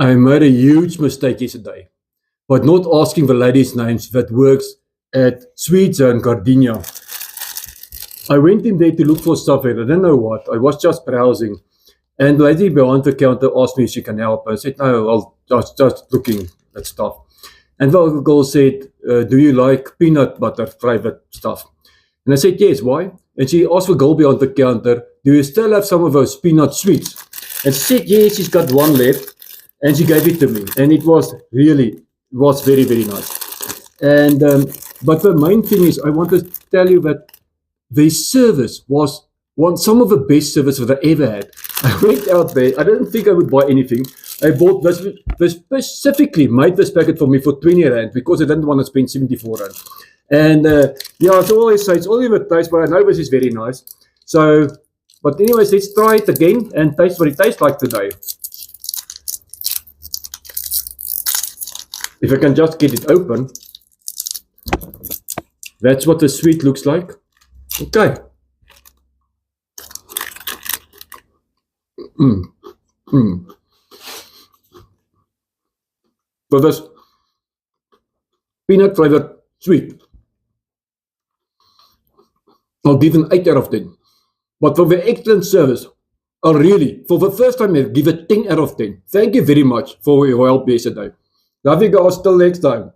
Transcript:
I made a huge mistake yesterday by not asking the ladies' names that works at Sweets and Gardenia. I went in there to look for stuff and I didn't know what. I was just browsing. And the lady behind the counter asked me if she can help. I said, no, I'll just looking at stuff. And the girl said, do you like peanut butter flavored stuff? And I said, yes, why? And she asked the girl behind the counter, do you still have some of those peanut sweets? And she said, yes, she's got one left. And she gave it to me. And it was very, very nice. And but the main thing is, I want to tell you that the service was some of the best service that I ever had. I went out there. I didn't think I would buy anything. I bought this. They specifically made this packet for me for 20 rand because I didn't want to spend 74 rand. And yeah, so always say it's all in the taste, but I know this is very nice. So, but anyways, let's try it again and taste what it tastes like today. If I can just get it open. That's what the sweet looks like. Okay. So this peanut flavored sweet, I'll give an 8 out of 10. But for the excellent service, I'll really, for the first time, I'll give it 10 out of 10. Thank you very much for your help yesterday. Love you guys. Till next time.